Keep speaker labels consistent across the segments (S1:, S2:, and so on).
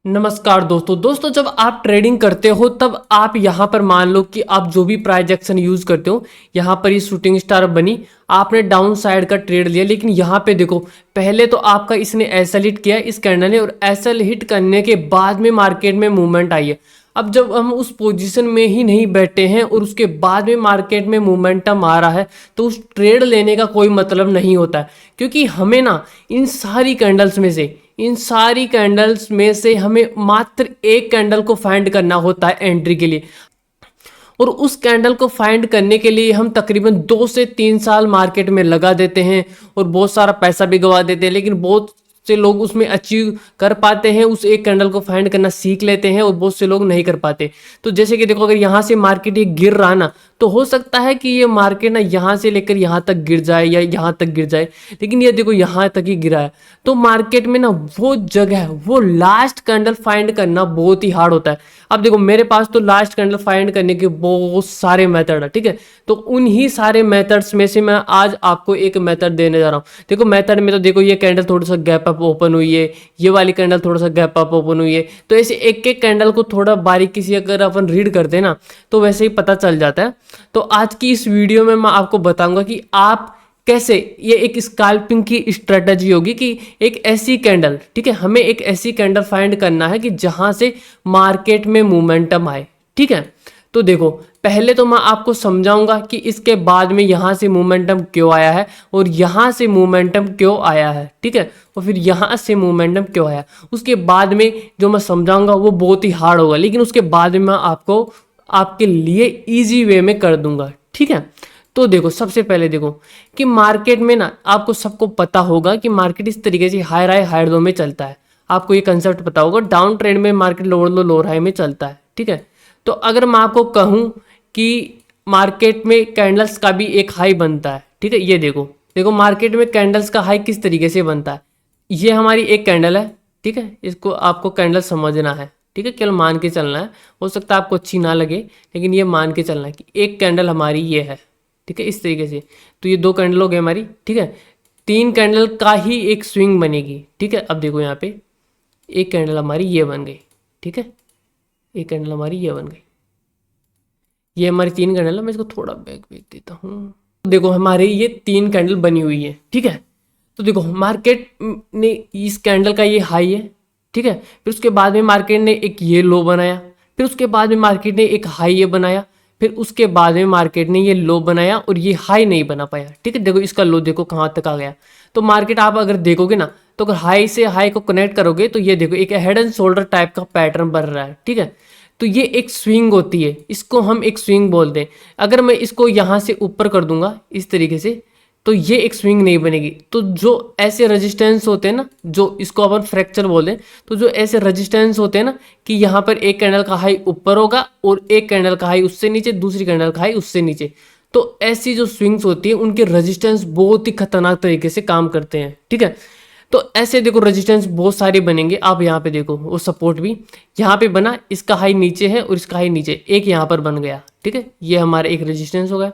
S1: नमस्कार दोस्तों जब आप ट्रेडिंग करते हो तब आप यहाँ पर मान लो कि आप जो भी प्राइस एक्शन यूज करते हो, यहाँ पर ये शूटिंग स्टार बनी, आपने डाउन साइड का ट्रेड लिया। लेकिन यहाँ पे देखो, पहले तो आपका इसने एसएल हिट किया इस कैंडल ने, और एसएल हिट करने के बाद में मार्केट में मूवमेंट आई है। अब जब हम उस पोजीशन में ही नहीं बैठे हैं और उसके बाद में मार्केट में मोमेंटम आ रहा है, तो उस ट्रेड लेने का कोई मतलब नहीं होता है। क्योंकि हमें ना इन सारी कैंडल्स में से हमें मात्र एक कैंडल को फाइंड करना होता है एंट्री के लिए। और उस कैंडल को फाइंड करने के लिए हम तकरीबन 2 से 3 साल मार्केट में लगा देते हैं और बहुत सारा पैसा भी गवा देते हैं। लेकिन बहुत से लोग उसमें अचीव कर पाते हैं, उस एक कैंडल को फाइंड करना सीख लेते हैं, और बहुत से लोग नहीं कर पाते। तो जैसे कि देखो, अगर यहाँ से मार्केट ये गिर रहा ना, तो हो सकता है कि ये मार्केट ना यहाँ से लेकर यहाँ तक गिर जाए या यहाँ तक गिर जाए। लेकिन ये देखो यहाँ तक ही गिरा है, तो मार्केट में ना वो जगह है, वो लास्ट कैंडल फाइंड करना बहुत ही हार्ड होता है। अब देखो, मेरे पास तो लास्ट कैंडल फाइंड करने के बहुत सारे मेथड है, ठीक है। तो उन्हीं सारे मेथड्स में से मैं आज आपको एक मेथड देने जा रहा हूँ। देखो मेथड में तो देखो, ये कैंडल थोड़ा सा गैप अप ओपन हुई है, ये वाली कैंडल थोड़ा सा गैप अप ओपन हुई है। तो ऐसे एक एक कैंडल को थोड़ा बारीकी से अगर अपन रीड करते हैं ना, तो वैसे ही पता चल जाता है। तो आज की इस वीडियो में मैं आपको बताऊंगा कि आप कैसे, ये एक स्कैल्पिंग की स्ट्रेटजी होगी कि एक ऐसी कैंडल, ठीक है, हमें एक ऐसी कैंडल फाइंड करना है कि जहां से मार्केट में मोमेंटम आए, ठीक है। तो देखो, पहले तो मैं आपको समझाऊंगा कि इसके बाद में यहां से मोमेंटम क्यों आया है और यहां से मोमेंटम क्यों आया है, ठीक है, और फिर यहां से मोमेंटम क्यों आया। उसके बाद में जो मैं समझाऊंगा वो बहुत ही हार्ड होगा, लेकिन उसके बाद में मैं आपको आपके लिए इजी वे में कर दूंगा, ठीक है। तो देखो, सबसे पहले देखो कि मार्केट में ना, आपको सबको पता होगा कि मार्केट इस तरीके से हायर हाई हायर लो में चलता है। आपको ये कंसेप्ट पता होगा, डाउन ट्रेंड में मार्केट लोअर लो लोअर हाई में चलता है, ठीक है। तो अगर मैं आपको कहूँ कि मार्केट में कैंडल्स का भी एक हाई बनता है, ठीक है, ये देखो देखो मार्केट में कैंडल्स का हाई किस तरीके से बनता है। ये हमारी एक कैंडल है, ठीक है, इसको आपको कैंडल समझना है, ठीक है, केवल मान के चलना है। हो सकता है आपको अच्छी ना लगे, लेकिन ये मान के चलना है कि एक कैंडल हमारी ये है, ठीक है, इस तरीके से। तो ये 2 कैंडल हो गई हमारी, ठीक है। 3 कैंडल का ही एक स्विंग बनेगी, ठीक है। अब देखो यहाँ पे एक कैंडल हमारी ये बन गई, ठीक है, एक कैंडल हमारी ये बन गई, ये हमारी 3 कैंडल है। मैं इसको थोड़ा बैक भेज देता हूँ। देखो हमारी ये 3 कैंडल बनी हुई है, ठीक है। तो देखो, मार्केट ने इस कैंडल का ये हाई है, ठीक है, फिर उसके बाद में मार्केट ने एक ये लो बनाया, फिर उसके बाद में मार्केट ने एक हाई ये बनाया, फिर उसके बाद में मार्केट ने ये लो बनाया और ये हाई नहीं बना पाया, ठीक है। देखो इसका लो देखो कहाँ तक आ गया। तो मार्केट आप अगर देखोगे ना, तो अगर हाई से हाई को कनेक्ट करोगे तो ये देखो एक हेड एंड शोल्डर टाइप का पैटर्न बन रहा है, ठीक है। तो ये एक स्विंग होती है, इसको हम एक स्विंग बोलते हैं। अगर मैं इसको यहाँ से ऊपर कर दूंगा इस तरीके से, तो ये एक स्विंग नहीं बनेगी। तो जो ऐसे रेजिस्टेंस होते हैं ना, जो इसको अपन फ्रैक्चर बोलते हैं, तो जो ऐसे रेजिस्टेंस होते हैं ना कि यहाँ पर एक कैंडल का हाई ऊपर होगा और एक कैंडल का हाई उससे नीचे, दूसरी कैंडल का हाई उससे नीचे, तो ऐसी जो स्विंग्स होती है उनके रेजिस्टेंस बहुत ही खतरनाक तरीके से काम करते हैं, ठीक है। तो ऐसे देखो रेजिस्टेंस बहुत सारे बनेंगे। आप यहाँ पे देखो, वो सपोर्ट भी यहाँ पे बना, इसका हाई नीचे है और इसका हाई नीचे, एक यहाँ पर बन गया, ठीक है, ये हमारा एक रेजिस्टेंस हो गया।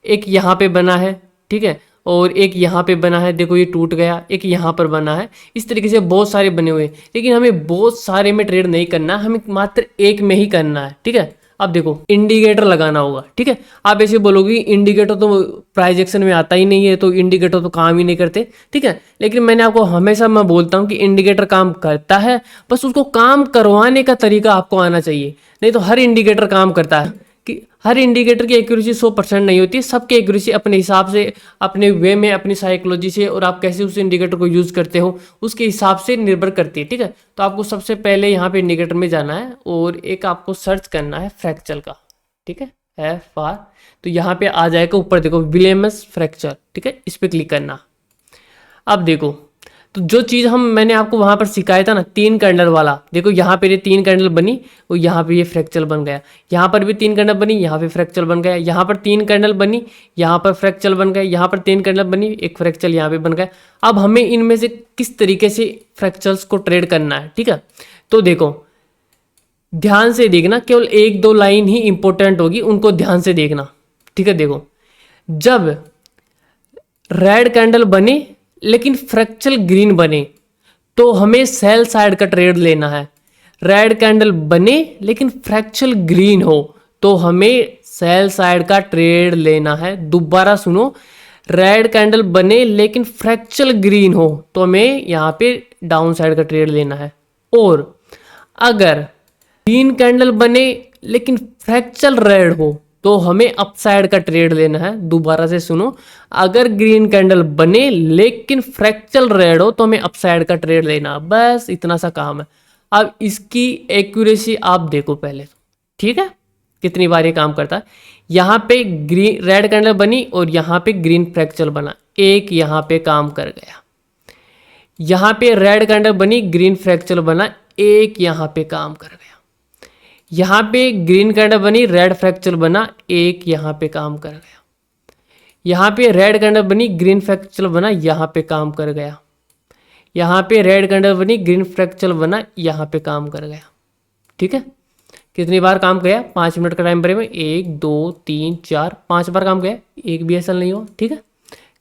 S1: एक यहाँ पे बना है, ठीक है, और एक यहाँ पे बना है, देखो ये टूट गया, एक यहाँ पर बना है। इस तरीके से बहुत सारे बने हुए हैं, लेकिन हमें बहुत सारे में ट्रेड नहीं करना, हमें मात्र एक में ही करना है, ठीक है। अब देखो इंडिकेटर लगाना होगा, ठीक है। आप ऐसे बोलोगे इंडिकेटर तो प्राइस एक्शन में आता ही नहीं है, तो इंडिकेटर तो काम ही नहीं करते, ठीक है। लेकिन मैंने आपको हमेशा मैं बोलता हूँ कि इंडिकेटर काम करता है, बस उसको काम करवाने का तरीका आपको आना चाहिए। नहीं तो हर इंडिकेटर काम करता है, कि हर इंडिकेटर की एक्यूरेसी 100% नहीं होती है। सबकी एक्यूरेसी अपने हिसाब से, अपने वे में, अपनी साइकोलॉजी से, और आप कैसे उस इंडिकेटर को यूज़ करते हो उसके हिसाब से निर्भर करती है, ठीक है। तो आपको सबसे पहले यहाँ पे इंडिकेटर में जाना है और एक आपको सर्च करना है फ्रैक्चर का, ठीक है, FR। तो यहाँ पे आ जाएगा ऊपर देखो विलियम्स फ्रैक्चर, ठीक है, इस पर क्लिक करना। अब देखो, तो जो चीज़ मैंने आपको वहाँ पर सिखाया था ना, 3 कैंडल वाला, देखो यहाँ पे ये 3 कैंडल बनी और यहाँ पे ये फ्रैक्चर बन गया, यहाँ पर भी 3 कैंडल बनी, यहाँ पे फ्रैक्चर बन गया, यहाँ पर 3 कैंडल बनी, यहाँ पर फ्रैक्चर बन गया, यहाँ पर 3 कैंडल बनी, एक फ्रैक्चर यहाँ पे बन गया। अब हमें इनमें से किस तरीके से फ्रैक्चर्स को ट्रेड करना है, ठीक है। तो देखो ध्यान से देखना, केवल 1-2 लाइन ही इंपॉर्टेंट होगी, उनको ध्यान से देखना, ठीक है। देखो, जब रेड कैंडल बने लेकिन फ्रैक्चर ग्रीन बने, तो हमें सेल साइड का ट्रेड लेना है। रेड कैंडल बने लेकिन फ्रैक्चरल ग्रीन हो तो हमें सेल साइड का ट्रेड लेना है। दोबारा सुनो, रेड कैंडल बने लेकिन फ्रैक्चरल ग्रीन हो तो हमें यहाँ पे डाउन साइड का ट्रेड लेना है। और अगर ग्रीन कैंडल बने लेकिन फ्रैक्चरल रेड हो तो हमें अपसाइड का ट्रेड लेना है। दोबारा से सुनो, अगर ग्रीन कैंडल बने लेकिन फ्रैक्चरल रेड हो तो हमें अपसाइड का ट्रेड लेना। बस इतना सा काम है। अब इसकी एक्यूरेसी आप देखो पहले, ठीक है, कितनी बार ये काम करता है। यहाँ पे ग्रीन रेड कैंडल बनी और यहाँ पे ग्रीन फ्रैक्चरल बना, एक यहाँ पे काम कर गया। यहाँ पे रेड कैंडल बनी, ग्रीन फ्रैक्चरल बना, एक यहाँ पे काम कर गया। यहाँ पे ग्रीन कैंडल बनी, रेड फ्रैक्चरल बना, एक यहाँ पे काम कर गया। यहाँ पे रेड कैंडल बनी, ग्रीन फ्रैक्चरल बना, यहाँ पे काम कर गया। यहाँ पे रेड कैंडल बनी, ग्रीन फ्रैक्चरल बना, यहाँ पे काम कर गया। ठीक है, कितनी बार काम गया? 5 मिनट का टाइम पड़े में 1 2 3 4 5 बार काम गया, एक भी ऐसा नहीं हो। ठीक है,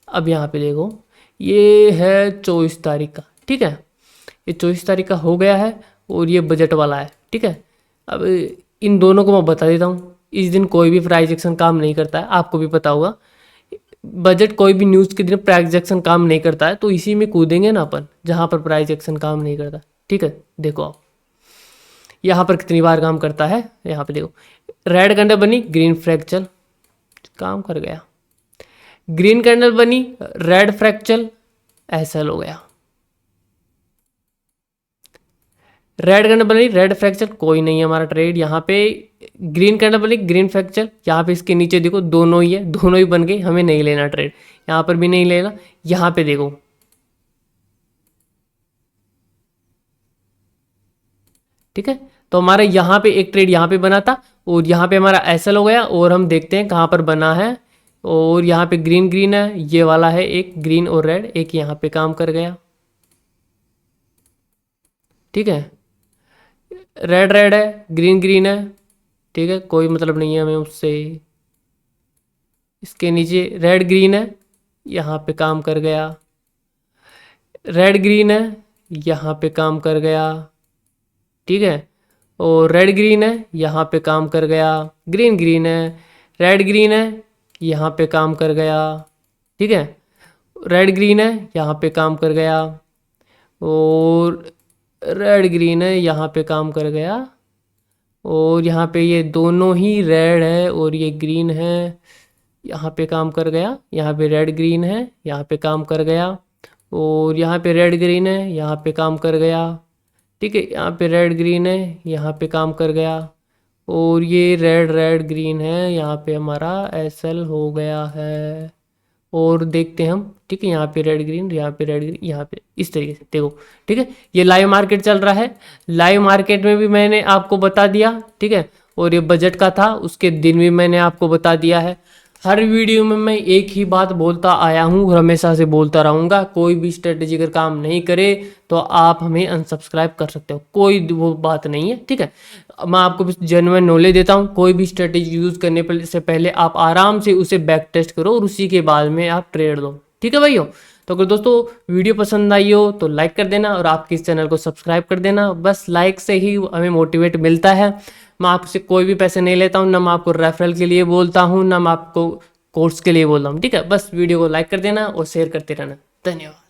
S1: अब यहाँ पे देखो, ये है 24 तारीख का। ठीक है, ये 24 तारीख का हो गया है और ये बजट वाला है। ठीक है, अब इन दोनों को मैं बता देता हूँ। इस दिन कोई भी प्राइस एक्शन काम नहीं करता है, आपको भी पता होगा। बजट कोई भी न्यूज़ के दिन प्राइस एक्शन काम नहीं करता है, तो इसी में कूदेंगे ना अपन जहाँ पर प्राइस एक्शन काम नहीं करता। ठीक है, देखो आप यहाँ पर कितनी बार काम करता है। यहाँ पे देखो, रेड कैंडल बनी, ग्रीन फ्रैक्चर काम कर गया। ग्रीन कैंडल बनी, रेड फ्रैक्चर एसएल हो गया। रेड कैंडल बनी, रेड फ्रैक्चर, कोई नहीं है हमारा ट्रेड। यहाँ पे ग्रीन कैंडल बनी, ग्रीन फ्रैक्चर, यहाँ पे इसके नीचे देखो दोनों ही है, दोनों ही बन गए, हमें नहीं लेना ट्रेड। यहाँ पर भी नहीं लेना। यहाँ पे देखो, ठीक है, तो हमारा यहाँ पे एक ट्रेड यहाँ पे बना था और यहाँ पे हमारा एसएल हो गया। और हम देखते हैं कहाँ पर बना है। और यहाँ पे ग्रीन ग्रीन है, ये वाला है एक ग्रीन और रेड, एक यहाँ पे काम कर गया। ठीक है, रेड रेड है, ग्रीन ग्रीन है। ठीक है, कोई मतलब नहीं है हमें उससे। इसके नीचे रेड ग्रीन है, यहाँ पे काम कर गया। रेड ग्रीन है, यहाँ पे काम कर गया। ठीक है, और रेड ग्रीन है, यहाँ पे काम कर गया। ग्रीन ग्रीन है, रेड ग्रीन है, यहाँ पे काम कर गया। ठीक है, रेड ग्रीन है, यहाँ पे काम कर गया। और रेड ग्रीन है, यहाँ पे काम कर गया। और यहाँ पे ये दोनों ही रेड है और ये ग्रीन है, यहाँ पे काम कर गया। यहाँ पे रेड ग्रीन है, यहाँ पे काम कर गया। और यहाँ पे रेड ग्रीन है, यहाँ पे काम कर गया। ठीक है, यहाँ पे रेड ग्रीन है, यहाँ पे काम कर गया। और ये रेड रेड ग्रीन है, यहाँ पे हमारा एसएल हो गया है। और देखते हैं हम, ठीक है, यहाँ पे रेड ग्रीन, यहाँ पे रेड ग्रीन, यहाँ पे इस तरीके से देखो। ठीक है, ये लाइव मार्केट चल रहा है। लाइव मार्केट में भी मैंने आपको बता दिया। ठीक है, और ये बजट का था, उसके दिन भी मैंने आपको बता दिया है। हर वीडियो में मैं एक ही बात बोलता आया हूँ और हमेशा से बोलता रहूँगा। कोई भी स्ट्रेटेजी अगर काम नहीं करे तो आप हमें अनसब्सक्राइब कर सकते हो, कोई वो बात नहीं है। ठीक है, मैं आपको जेन्युइन नॉलेज देता हूँ। कोई भी स्ट्रेटेजी यूज़ करने से पहले आप आराम से उसे बैक टेस्ट करो और उसी के बाद में आप ट्रेड लो। ठीक है भाइयों, तो अगर दोस्तों वीडियो पसंद आई हो तो लाइक कर देना और आपके इस चैनल को सब्सक्राइब कर देना। बस लाइक से ही हमें मोटिवेट मिलता है। मैं आपसे कोई भी पैसे नहीं लेता हूँ, ना मैं आपको रेफरल के लिए बोलता हूँ, ना मैं आपको कोर्स के लिए बोल रहा हूँ। ठीक है, बस वीडियो को लाइक कर देना और शेयर करते रहना। धन्यवाद।